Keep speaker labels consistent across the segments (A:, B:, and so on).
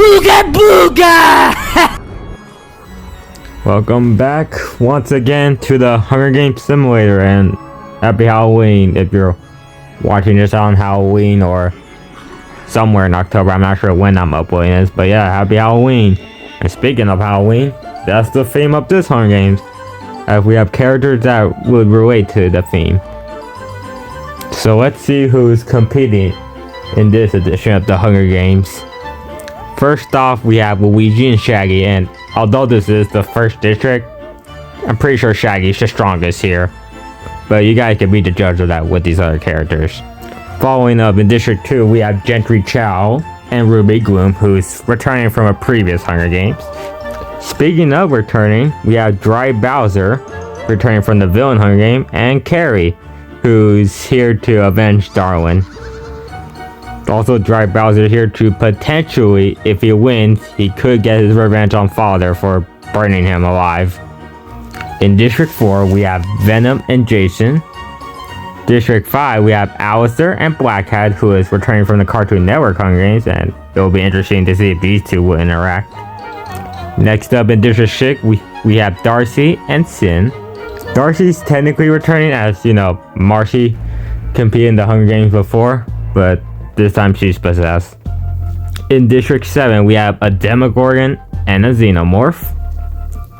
A: Booga booga! Welcome back once again to the Hunger Games Simulator, and happy Halloween if you're watching this on Halloween or somewhere in October. I'm not sure when I'm uploading this, but yeah, happy Halloween. And speaking of Halloween, that's the theme of this Hunger Games, as we have characters that would relate to the theme. So let's see who's competing in this edition of the Hunger Games. First off, we have Luigi and Shaggy, and although this is the first district, I'm pretty sure Shaggy's the strongest here. But you guys can be the judge of that with these other characters. Following up in District 2, we have Gentry Chow and Ruby Gloom, who's returning from a previous Hunger Games. Speaking of returning, we have Dry Bowser, returning from the villain Hunger Game, and Carrie, who's here to avenge Darwin. Also, Dry Bowser here to potentially, if he wins, he could get his revenge on Father for burning him alive. In District 4, we have Venom and Jason. District 5, we have Alistair and Black Hat, who is returning from the Cartoon Network Hunger Games, and it will be interesting to see if these two will interact. Next up in District 6, we have Darcy and Sin. Darcy's technically returning, as, you know, Marcy competed in the Hunger Games before, but this time she's possessed. In District 7, we have a Demogorgon and a Xenomorph.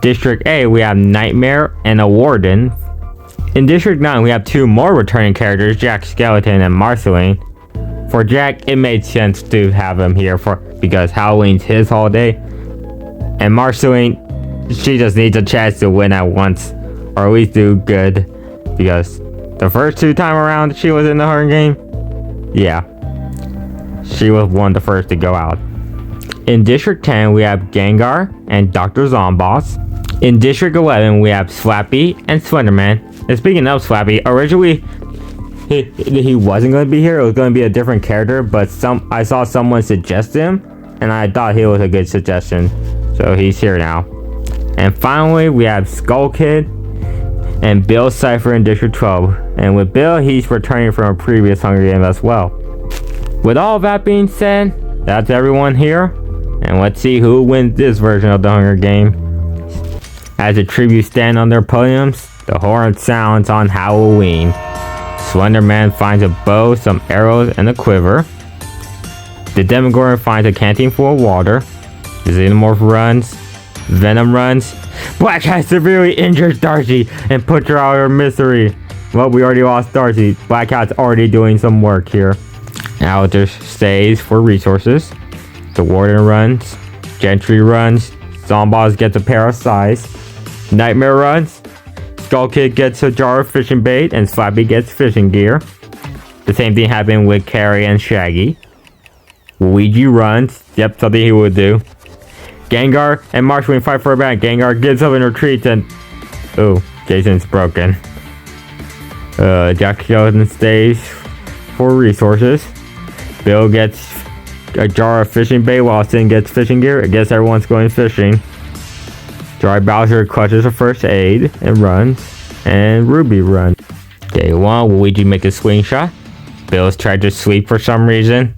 A: District 8, we have Nightmare and a Warden. In District 9, we have two more returning characters, Jack Skeleton and Marceline. For Jack, it made sense to have him here because Halloween's his holiday. And Marceline, she just needs a chance to win at once, or at least do good, because the first two time around she was in the Hunger Game, yeah, she was one of the first to go out. In District 10, we have Gengar and Dr. Zomboss. In District 11, we have Slappy and Slenderman. And speaking of Slappy, originally he wasn't going to be here. It was going to be a different character, but I saw someone suggest him, and I thought he was a good suggestion. So he's here now. And finally, we have Skull Kid and Bill Cipher in District 12. And with Bill, he's returning from a previous Hunger Game as well. With all that being said, that's everyone here. And let's see who wins this version of the Hunger Game. As the tributes stand on their podiums, the horn sounds on Halloween. Slenderman finds a bow, some arrows, and a quiver. The Demogorgon finds a canteen full of water. The Xenomorph runs. Venom runs. Black Hat severely injures Darcy and puts her out of her misery. Well, we already lost Darcy. Black Hat's already doing some work here. Alistair stays for resources. The Warden runs. Gentry runs. Zomboss gets a pair of size. Nightmare runs. Skull Kid gets a jar of fishing bait, and Slappy gets fishing gear. The same thing happened with Carrie and Shaggy. Luigi runs. Yep, something he would do. Gengar and Marceline fight for a bat. Gengar gives up and retreats, and oh, Jason's broken. Jack Skeleton stays for resources. Bill gets a jar of fishing bait while Sin gets fishing gear. I guess everyone's going fishing. Dry Bowser clutches a first aid and runs. And Ruby runs. Day 1, Luigi makes a swing shot. Bill's tried to sleep for some reason.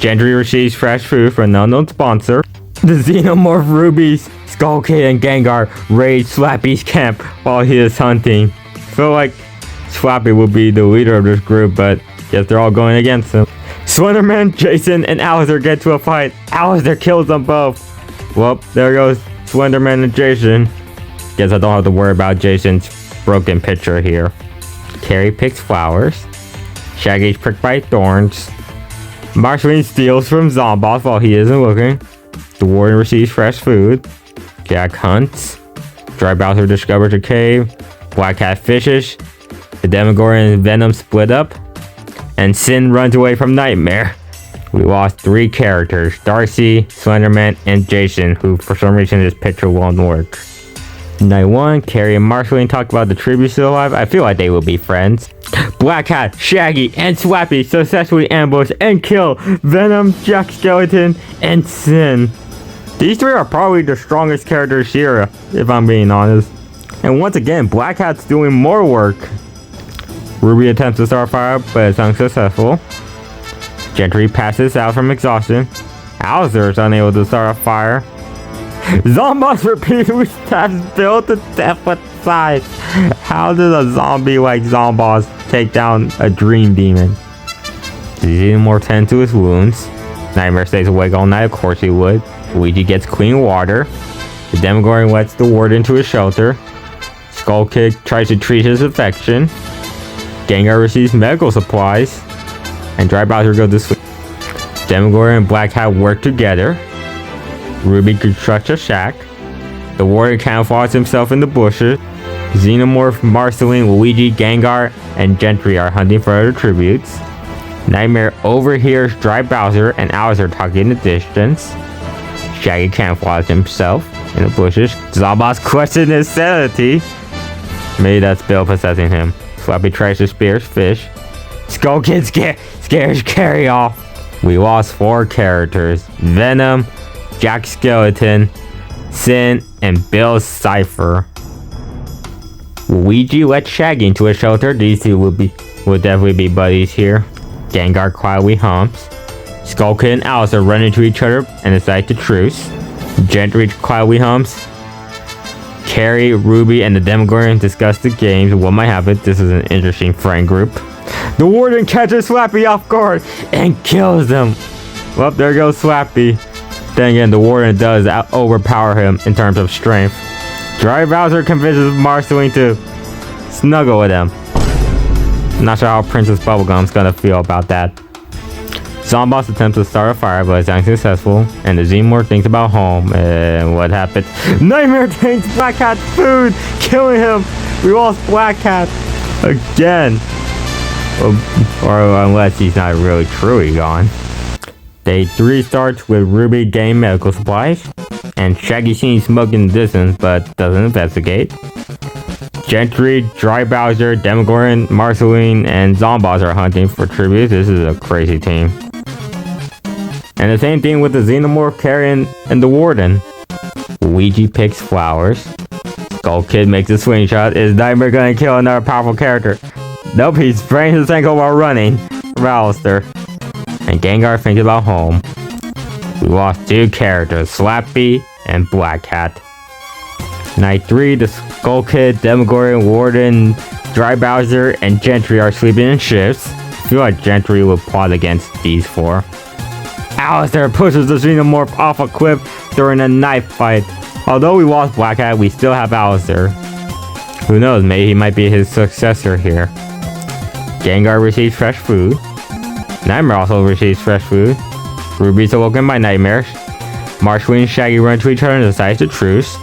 A: Gentry receives fresh food from an unknown sponsor. The Xenomorph, Ruby's, Skull Kid, and Gengar raid Slappy's camp while he is hunting. Feel like Slappy will be the leader of this group, but guess they're all going against him. Slenderman, Jason, and Alistair get to a fight. Alistair kills them both. Well, there goes Slenderman and Jason. Guess I don't have to worry about Jason's broken picture here. Carrie picks flowers. Shaggy's pricked by thorns. Marceline steals from Zomboss while he isn't looking. The Warden receives fresh food. Jack hunts. Dry Bowser discovers a cave. Black Hat fishes. The Demogorgon and Venom split up. And Sin runs away from Nightmare. We lost 3 characters, Darcy, Slenderman, and Jason, who for some reason this picture won't work. Night 1, Carrie and Marceline talk about the tribute still alive. I feel like they will be friends. Black Hat, Shaggy, and Slappy successfully ambush and kill Venom, Jack Skeleton, and Sin. These 3 are probably the strongest characters here, if I'm being honest. And once again, Black Hat's doing more work. Ruby attempts to start fire, but it's unsuccessful. Gentry passes out from exhaustion. Hauser is unable to start a fire. Zomboss repeatedly stabs Bill to death with scythe. How did a zombie like Zomboss take down a dream demon? Does he need more tend to his wounds? Nightmare stays awake all night, of course he would. Luigi gets clean water. The Demogorgon lets the ward into his shelter. Skull Kid tries to treat his infection. Gengar receives medical supplies. And Dry Bowser goes to sleep. Demogorgon and Black Hat work together. Ruby constructs a shack. The warrior camouflages himself in the bushes. Xenomorph, Marceline, Luigi, Gengar, and Gentry are hunting for other tributes. Nightmare overhears Dry Bowser and Owser talking in the distance. Shaggy camouflages himself in the bushes. Zomboss questions his sanity. Maybe that's Bill possessing him. Slappy tries to spear fish. Skull Kid scares Carry off. We lost 4 characters. Venom, Jack Skeleton, Sin, and Bill Cipher. Luigi lets Shaggy into a shelter. These two will definitely be buddies here. Gengar quietly humps. Skull Kid and Alistair run into each other and decide to truce. Gentry quietly humps. Carrie, Ruby, and the Demogorgon discuss the games and what might happen. This is an interesting friend group. The Warden catches Slappy off guard and kills him. Well, there goes Slappy. Then again, the Warden does overpower him in terms of strength. Dry Bowser convinces Marceline to snuggle with him. Not sure how Princess Bubblegum's gonna feel about that. Zomboss attempts to start a fire, but is unsuccessful, and the Xenomorph thinks about home, and what happened? Nightmare takes Black Cat's food, killing him! We lost Black Cat again! Or unless he's not really truly gone. Day 3 starts with Ruby getting medical supplies, and Shaggy sees smoke in the distance, but doesn't investigate. Gentry, Dry Bowser, Demogorgon, Marceline, and Zomboss are hunting for tributes. This is a crazy team. And the same thing with the Xenomorph, Carrion, and the Warden. Luigi picks flowers. Skull Kid makes a swing shot. Is Nightmare gonna kill another powerful character? Nope, he sprains his ankle while running. Alistair. And Gengar thinks about home. We lost 2 characters, Slappy and Black Cat. Night 3, the Skull Kid, Demogorgon, Warden, Dry Bowser, and Gentry are sleeping in shifts. I feel like Gentry will plot against these 4. Alistair pushes the Xenomorph off a cliff during a knife fight. Although we lost Black Cat, we still have Alistair. Who knows, maybe he might be his successor here. Gengar receives fresh food. Nightmare also receives fresh food. Ruby's awoken by nightmares. Marceline and Shaggy run to each other and decide to truce.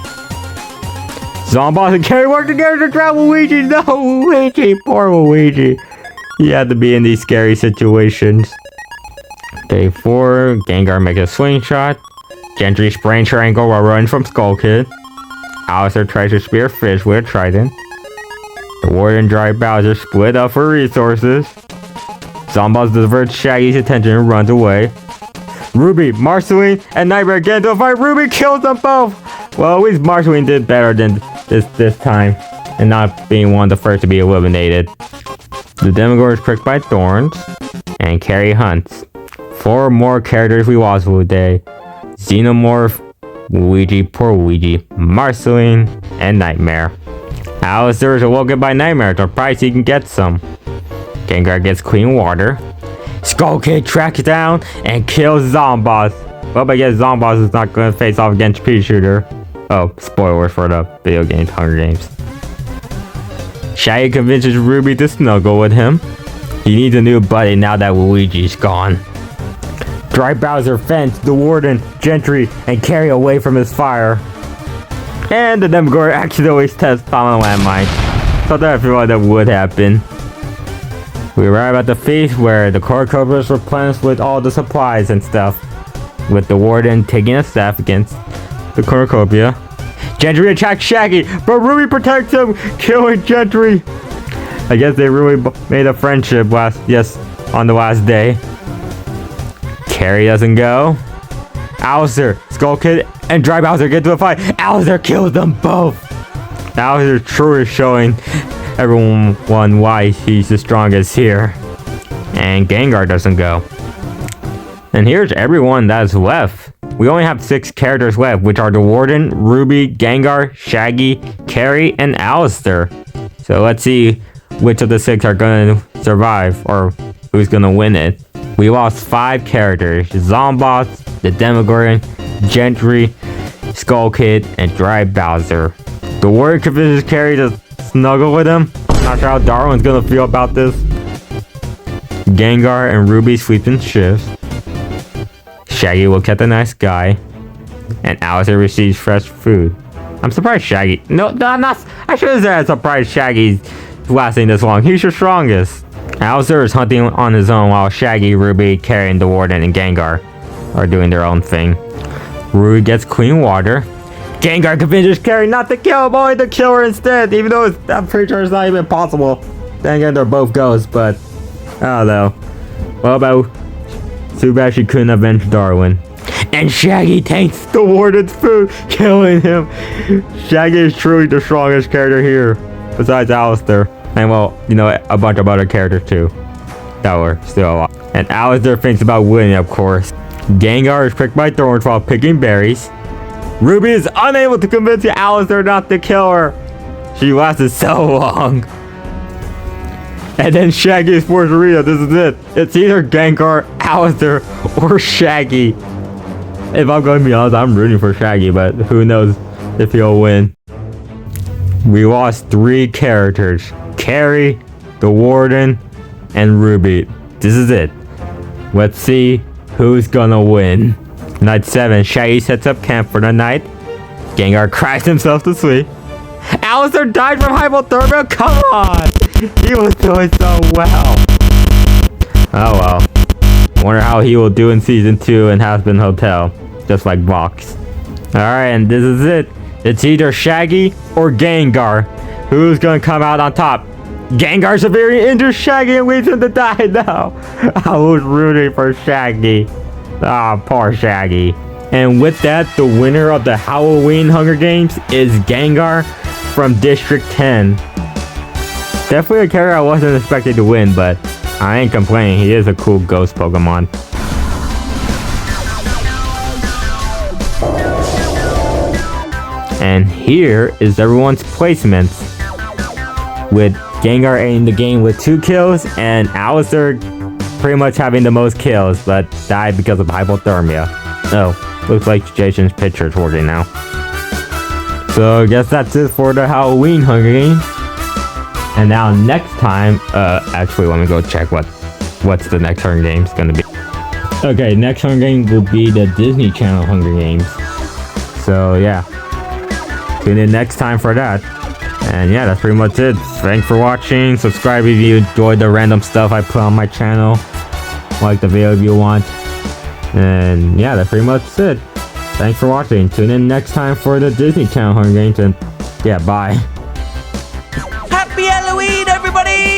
A: Zomboss and Carrie work together to trap Luigi. No, Luigi, poor Luigi. He had to be in these scary situations. Day 4, Gengar makes a swing shot. Gentry sprains her ankle while running from Skull Kid. Alistair tries to spear fish with a trident. The Warrior and Dry Bowser split up for resources. Zomboss diverts Shaggy's attention and runs away. Ruby, Marceline, and Nightmare get into a fight. Ruby kills them both! Well, at least Marceline did better than this time, and not being one of the first to be eliminated. The Demogorgon is pricked by thorns, and Carrie hunts. 4 more characters we lost for the day. Xenomorph, Luigi, poor Luigi, Marceline, and Nightmare. Alistair is awoken by Nightmare, surprised he can get some. Gengar gets clean water. Skull Kid tracks down and kills Zomboss. Well, I guess Zomboss is not going to face off against Pea Shooter. Oh, spoilers for the video games, Hunger Games. Shaggy convinces Ruby to snuggle with him. He needs a new buddy now that Luigi's gone. Dry Bowser fends the Warden, Gentry, and Carrie away from his fire. And the Demogorgon accidentally steps on a landmine. Something I feel like that would happen. We arrive at the feast where the Cornucopia is replenished with all the supplies and stuff. With the Warden taking a staff against the Cornucopia. Gentry attacks Shaggy, but Ruby protects him, killing Gentry. I guess they really made a friendship on the last day. Carrie doesn't go. Alistair, Skull Kid, and Dry Bowser get to a fight. Alistair kills them both. Alistair truly showing everyone why he's the strongest here. And Gengar doesn't go. And here's everyone that's left. We only have 6 characters left, which are the Warden, Ruby, Gengar, Shaggy, Carrie, and Alistair. So let's see which of the 6 are gonna survive, or who's gonna win it. We lost 5 characters: Zombots, the Demogorgon, Gentry, Skull Kid, and Dry Bowser. The Warrior convinces Carrie to snuggle with him. Not sure how Darwin's gonna feel about this. Gengar and Ruby sleep in shifts. Shaggy will catch a nice guy. And Alistair receives fresh food. I'm surprised Shaggy... No, I'm not... I should have said I'm surprised Shaggy's lasting this long. He's your strongest. Alistair is hunting on his own while Shaggy, Ruby, Carrie, and the Warden and Gengar are doing their own thing. Ruby gets clean water. Gengar convinces Carrie not to kill him, only to kill her instead, even though I'm pretty sure it's not even possible. Then again, they're both ghosts, but I don't know. Well, about too bad she couldn't avenge Darwin. And Shaggy takes the Warden's food, killing him. Shaggy is truly the strongest character here, besides Alistair. And well, you know, a bunch of other characters too that were still alive. And Alistair thinks about winning, of course. Gengar is pricked by thorns while picking berries. Ruby is unable to convince Alistair not to kill her. She lasted so long. And then Shaggy is forced to read it. This is it. It's either Gengar, Alistair, or Shaggy. If I'm going to be honest, I'm rooting for Shaggy, but who knows if he'll win. We lost 3 characters: Carrie, the Warden, and Ruby. This is it. Let's see who's gonna win. Night 7, Shaggy sets up camp for the night. Gengar cries himself to sleep. Alistair died from hypothermia? Come on! He was doing so well. Oh well. Wonder how he will do in Season 2 in Hazbin Hotel. Just like Vox. Alright, and this is it. It's either Shaggy or Gengar. Who's gonna come out on top? Gengar severely injures Shaggy and leaves him to die now. I was rooting for Shaggy. Ah, poor Shaggy. And with that, the winner of the Halloween Hunger Games is Gengar from District 10. Definitely a character I wasn't expecting to win, but I ain't complaining. He is a cool ghost Pokemon. And here is everyone's placements, with Gengar ending the game with 2 kills and Alistair pretty much having the most kills, but died because of hypothermia. Oh, looks like Jason's picture is working now. So I guess that's it for the Halloween Hunger Games. And now next time, actually let me go check what's the next Hunger Games gonna be. Okay, next Hunger Game will be the Disney Channel Hunger Games. So yeah, tune in next time for that. And yeah, that's pretty much it. Thanks for watching. Subscribe if you enjoyed the random stuff I put on my channel. Like the video if you want. And yeah, that's pretty much it. Thanks for watching. Tune in next time for the Disney Channel Hunger Games. And yeah, bye.
B: Happy Halloween, everybody!